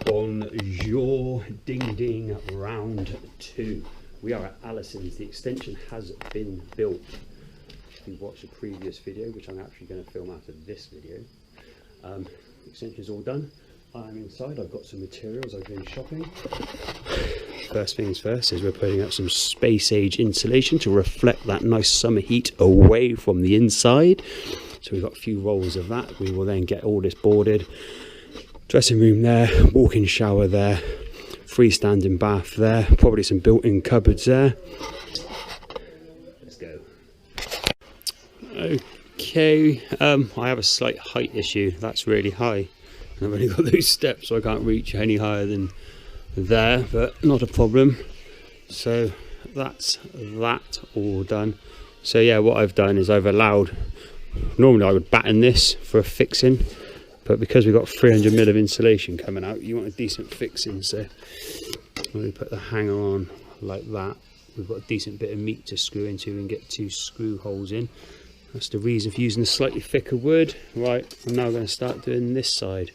Bonjour, ding ding, round 2. We are at Alison's. The extension has been built. If you watched the previous video, which I'm actually going to film out of this video, the extension is all done. I'm inside. I've got some materials. I've been shopping. First things first is we're putting up some space age insulation to reflect that nice summer heat away from the inside. So we've got a few rolls of that. We will then get all this boarded. Dressing room there, walk-in shower there, freestanding bath there, probably some built-in cupboards there. Let's go. Okay, I have a slight height issue. That's really high. I've only got those steps, so I can't reach any higher than there, but not a problem. So that's that all done. So yeah, what I've done is I've allowed, normally I would batten this for a fixing, but because we've got 300mm of insulation coming out, you want a decent fixing. So when we put the hanger on like that, we've got a decent bit of meat to screw into and get 2 screw holes in. That's the reason for using the slightly thicker wood. Right, I'm now going to start doing this side.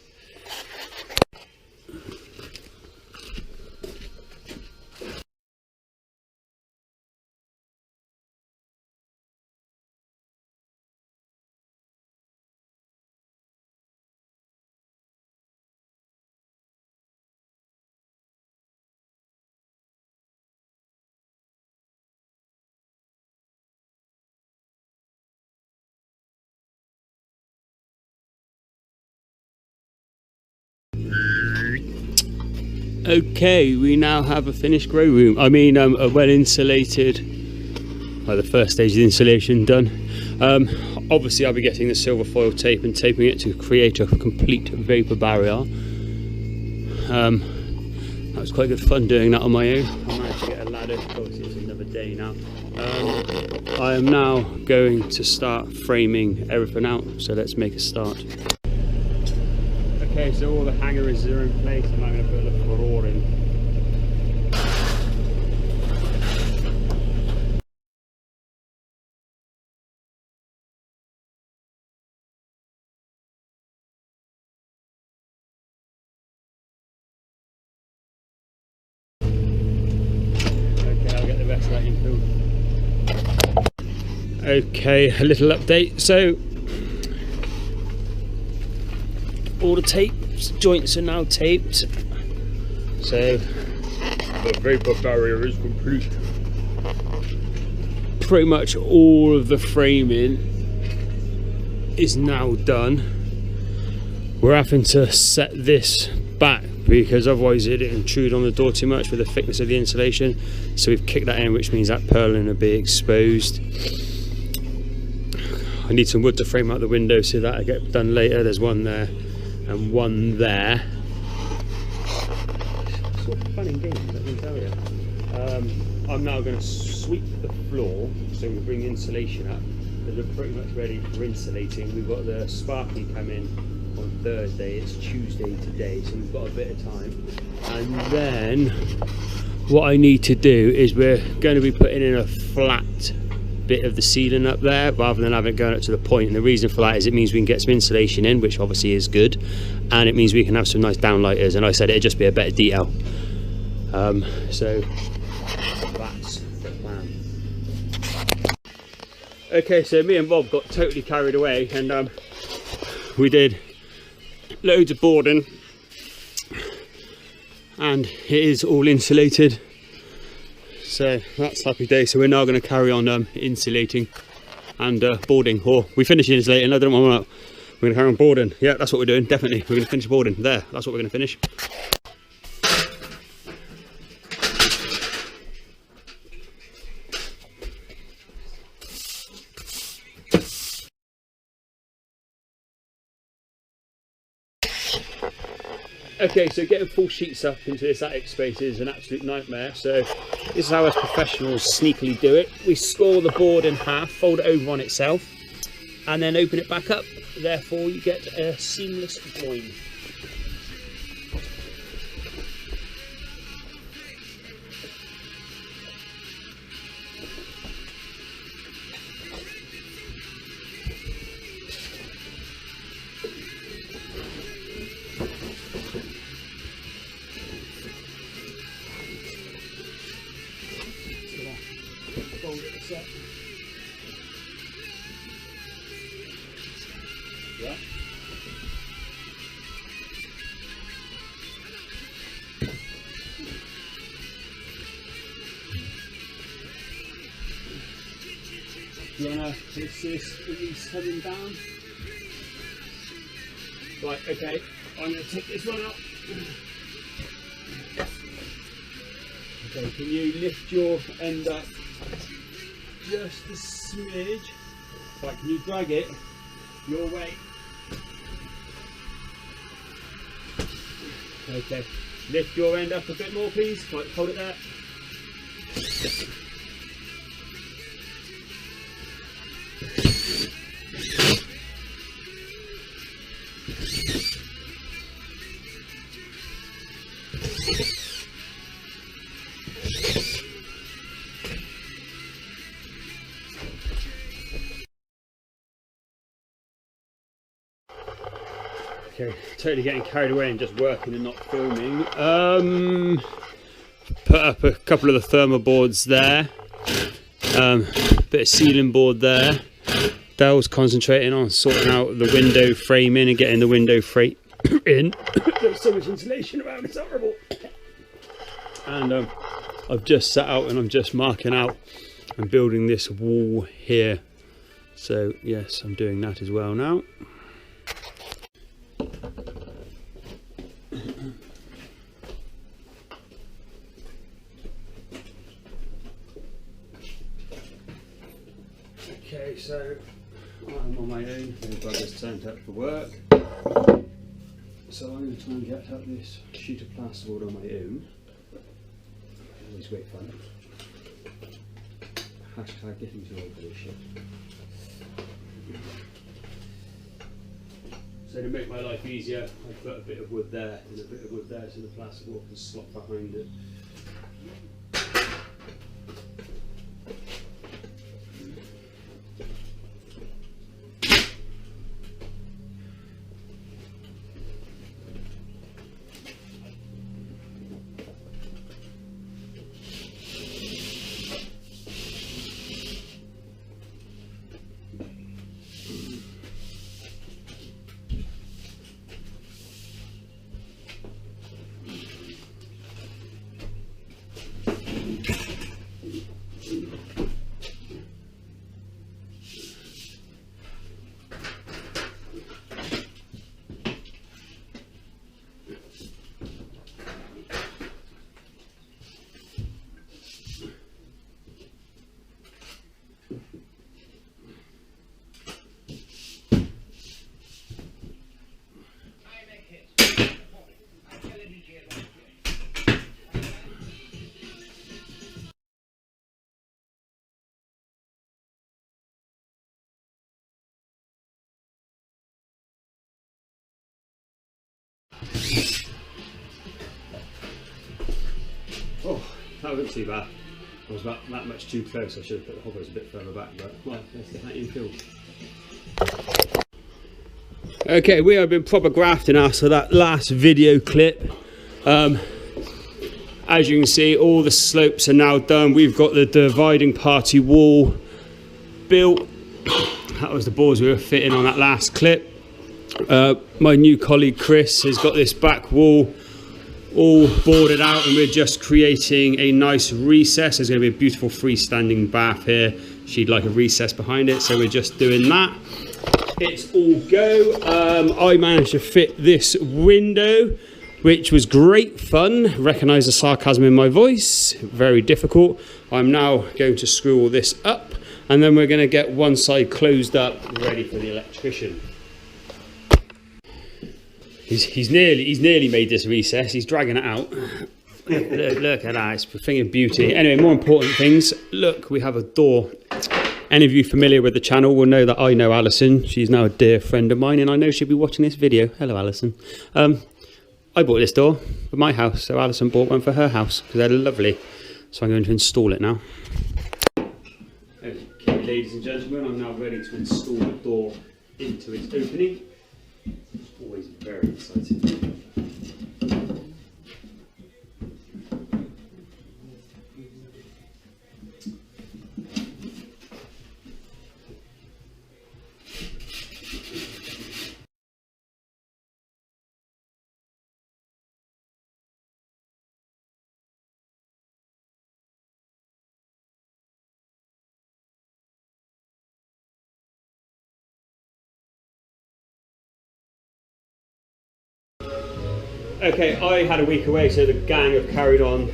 Okay, we now have a finished grow room. I mean, a well insulated, the first stage of the insulation done. Obviously I'll be getting the silver foil tape and taping it to create a complete vapor barrier. That was quite good fun doing that on my own. I managed to get a ladder, obviously it's another day now. I am now going to start framing everything out, so let's make a start. Okay, so all the hangers are in place, and I'm going to put a floor in. Okay, I'll get the rest of that infilled. Okay, a little update. So all the joints are now taped, so the vapor barrier is complete. Pretty much all of the framing is now done. We're having to set this back because otherwise it'd intrude on the door too much with the thickness of the insulation, so we've kicked that in, which means that purlin will be exposed. I need some wood to frame out the window, so that'll get done later. There's one there and one there. Sort of fun and games, let me tell you. I'm now going to sweep the floor, so we bring insulation up, because we're pretty much ready for insulating. We've got the sparkly come in on Thursday, it's Tuesday today, so we've got a bit of time. And then what I need to do is we're going to be putting in a flat bit of the ceiling up there rather than having it going up to the point, and the reason for that is it means we can get some insulation in, which obviously is good, and it means we can have some nice downlighters, and I said it'd just be a better detail. So that's the plan. Okay, so me and Bob got totally carried away, and we did loads of boarding, and it is all insulated. So that's happy day. So we're now going to carry on insulating and boarding, or we finish insulating. I don't know what we're going to carry on boarding. Yeah, that's what we're doing. Definitely, we're going to finish boarding there. That's what we're going to finish. Okay, so getting full sheets up into this attic space is an absolute nightmare. So this is how us professionals sneakily do it. We score the board in half, fold it over on itself, and then open it back up. Therefore you get a seamless join. you want to assist with these coming down? Right, okay, I'm going to take this one up. Okay, can you lift your end up just a smidge? Right, can you drag it your way? Okay, lift your end up a bit more please. Right, hold it there. Okay, totally getting carried away and just working and not filming. Put up a couple of the thermal boards there. Bit of ceiling board there. Dell's concentrating on sorting out the window framing and getting the window frame in. There's so much insulation around, it's horrible. And I've just sat out and I'm just marking out and building this wall here. So yes, I'm doing that as well now. Okay, so I'm on my own. My brother's turned up for work, so I'm going to try and get up this sheet of plasterboard on my own. Always great fun. Hashtag getting too old for this shit. So to make my life easier, I put a bit of wood there and a bit of wood there so the plasterboard can slot behind it. Oh, that wasn't too bad. I was about that much too close. I should have put the hoppers a bit further back, but well, let's get that in field. Okay, we have been proper grafting after that last video clip. As you can see, all the slopes are now done. We've got the dividing party wall built. That was the boards we were fitting on that last clip. My new colleague Chris has got this back wall all boarded out and we're just creating a nice recess. There's going to be a beautiful freestanding bath here. She'd like a recess behind it, so we're just doing that. It's all go. I managed to fit this window, which was great fun. Recognise the sarcasm in my voice, very difficult. I'm now going to screw all this up and then we're going to get one side closed up, ready for the electrician. He's nearly made this recess. He's dragging it out. Look at that, it's a thing of beauty. Anyway, more important things. Look, we have a door. Any of you familiar with the channel will know that I know Alison. She's now a dear friend of mine and I know she'll be watching this video. Hello, Alison. I bought this door for my house, so Alison bought one for her house because they're lovely. So I'm going to install it now. Okay, ladies and gentlemen, I'm now ready to install the door into its opening. It's always very exciting. Okay, I had a week away, so the gang have carried on.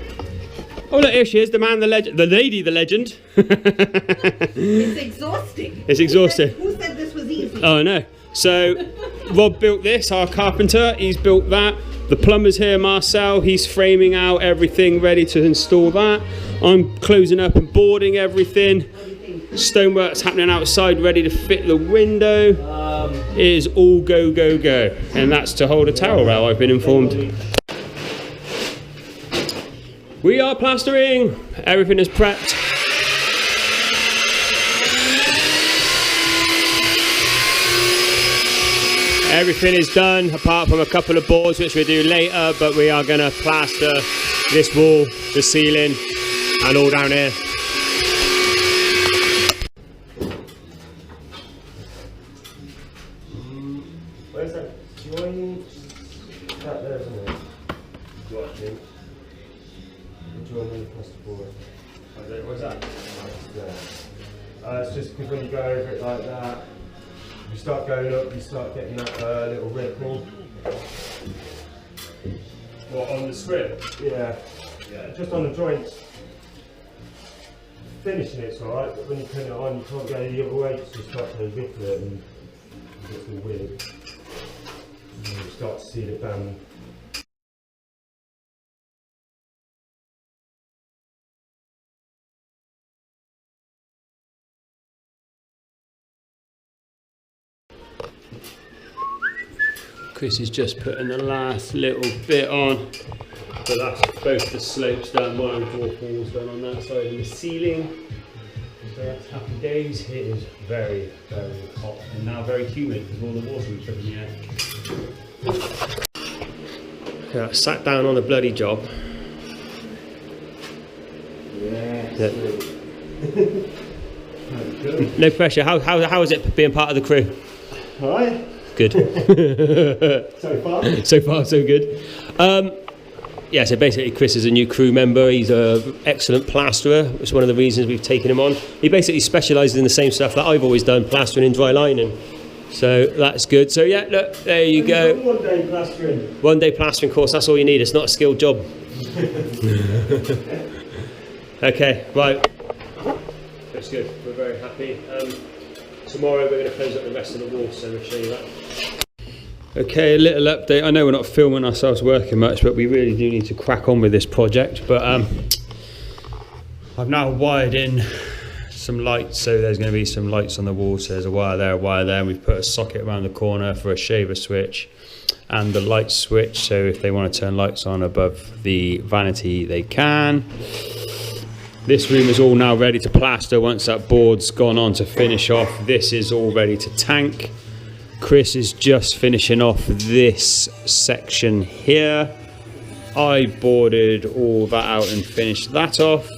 Oh look, here she is, the man, the legend, the lady, the legend. It's exhausting. It's exhausting. Who said this was easy? Oh no. So Rob built this, our carpenter, he's built that. The plumber's here, Marcel, he's framing out everything ready to install that. I'm closing up and boarding everything. Stonework's happening outside, ready to fit the window. It is all go, go, go. And that's to hold a towel rail, I've been informed. We are plastering. Everything is prepped. Everything is done, apart from a couple of boards which we'll do later, but we are going to plaster this wall, the ceiling, and all down here. Where's that joint? That there, isn't it? What, I think? The joint in the plasterboard. What's that? It's just because when you go over it like that, you start going up, you start getting that little ripple. What, on the script? Yeah. Yeah, just on the joints. Finishing it's alright, but when you turn it on, you can't go the other way because you start to ripple it and it's all weird. And you start to see the band. Chris is just putting the last little bit on, but that's both the slopes done, one of the dwarf walls done on that side and the ceiling. So that's happy days. It is very, very hot and now very humid because all the water we took in the air. Yeah, I sat down on a bloody job. Yeah. No pressure. How is it being part of the crew? All right. Good. So far? So far, so good. Yeah, so basically Chris is a new crew member. He's an excellent plasterer. It's one of the reasons we've taken him on. He basically specialises in the same stuff that I've always done, plastering and dry lining. So that's good. So yeah, look, there you go. 1 day plastering. 1 day plastering course, that's all you need. It's not a skilled job. Okay, right. That's good. We're very happy. Tomorrow we're going to close up the rest of the wall, so we'll show you that. Okay, a little update. I know we're not filming ourselves working much, but we really do need to crack on with this project. But I've now wired in some lights, so there's going to be some lights on the wall. So there's a wire there, and we've put a socket around the corner for a shaver switch and the light switch. So if they want to turn lights on above the vanity, they can. This room is all now ready to plaster once that board's gone on to finish off. This is all ready to tank. Chris is just finishing off this section here. I boarded all that out and finished that off.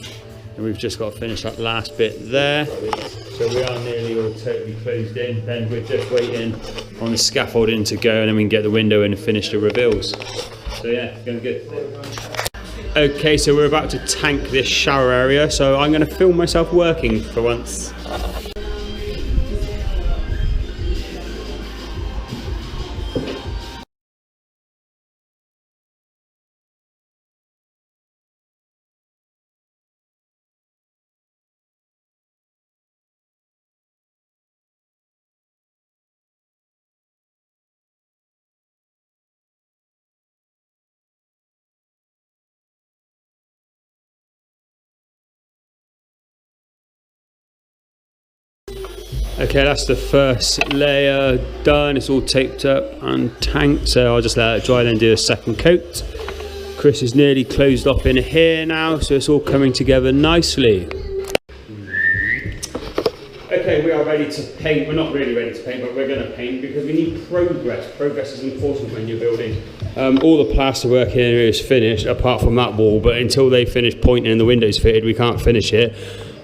And we've just got to finish that last bit there. So we are nearly all totally closed in. Then we're just waiting on the scaffolding to go and then we can get the window in and finish the reveals. So yeah, going good. Okay, so we're about to tank this shower area, so I'm going to film myself working for once. Okay, that's the first layer done. It's all taped up and tanked, so I'll just let it dry, then do a second coat. Chris is nearly closed off in here now, so it's all coming together nicely. Okay, we are ready to paint. We're not really ready to paint, but we're going to paint because we need progress. Progress is important when you're building. All the plaster work here is finished, apart from that wall, but until they finish pointing and the windows fitted, we can't finish it.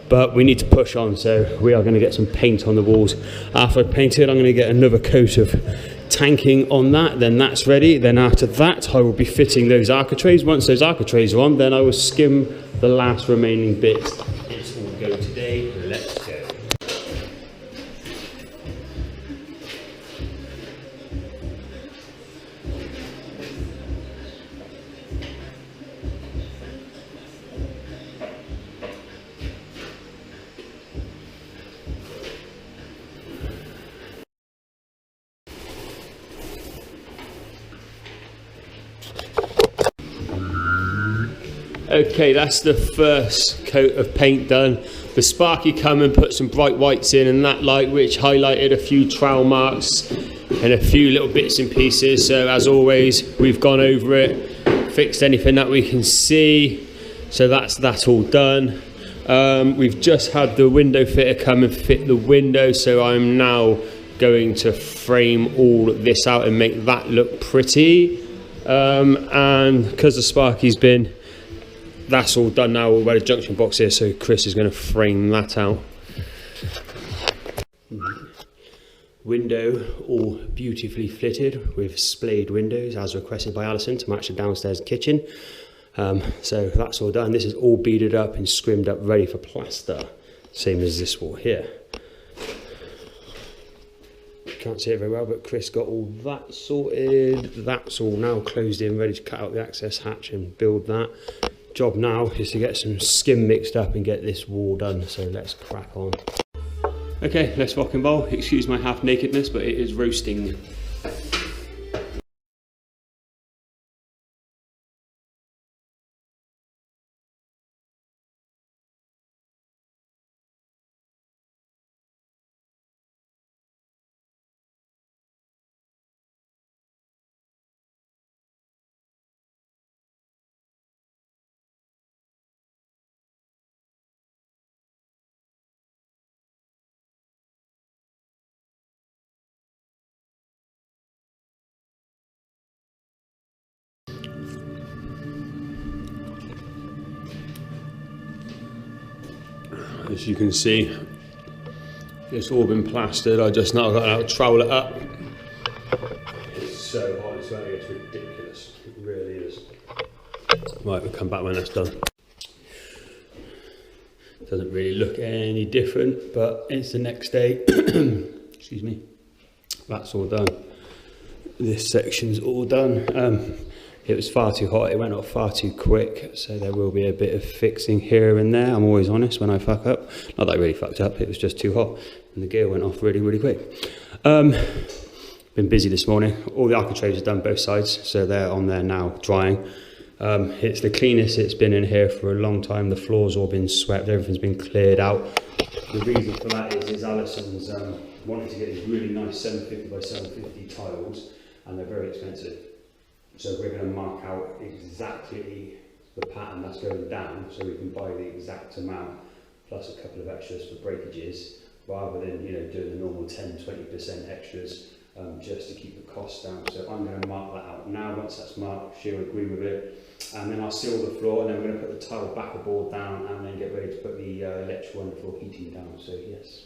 But we need to push on, so we are going to get some paint on the walls. After I've painted, I'm going to get another coat of tanking on that, then that's ready. Then after that, I will be fitting those architraves. Once those architraves are on, then I will skim the last remaining bits. It's all go today, let's go. Okay, that's the first coat of paint done. The Sparky come and put some bright whites in and that light, which highlighted a few trowel marks and a few little bits and pieces. So as always, we've gone over it, fixed anything that we can see. So that's all done. We've just had the window fitter come and fit the window, so I'm now going to frame all this out and make that look pretty. And because the Sparky's been, that's all done now. We've got a junction box here, so Chris is going to frame that out. Window all beautifully fitted with splayed windows as requested by Alison to match the downstairs kitchen. So that's all done. This is all beaded up and scrimmed up, ready for plaster, same as this wall here. Can't see it very well, but Chris got all that sorted. That's all now closed in, ready to cut out the access hatch and build that. Job now is to get some skim mixed up and get this wall done, so let's crack on. Okay, let's rock and roll. Excuse my half nakedness, but it is roasting. As you can see, it's all been plastered. I just now got to trowel it up. It's so hot, it's ridiculous. It really is. Right, we'll come back when that's done. Doesn't really look any different, but it's the next day. Excuse me. That's all done. This section's all done. It was far too hot, it went off far too quick, so there will be a bit of fixing here and there. I'm always honest when I fuck up. Not that I really fucked up, it was just too hot and the gear went off really, really quick. Been busy this morning. All the architraves are done both sides, so they're on there now drying. It's the cleanest it's been in here for a long time. The floor's all been swept, everything's been cleared out. The reason for that is Alison's wanted to get these really nice 750 by 750 tiles, and they're very expensive. So we're going to mark out exactly the pattern that's going down, so we can buy the exact amount plus a couple of extras for breakages, rather than doing the normal 10-20% extras just to keep the costs down. So I'm going to mark that out now. Once that's marked, she'll agree with it, and then I'll seal the floor, and then we're going to put the tile backer board down, and then get ready to put the electrical underfloor heating down. So yes.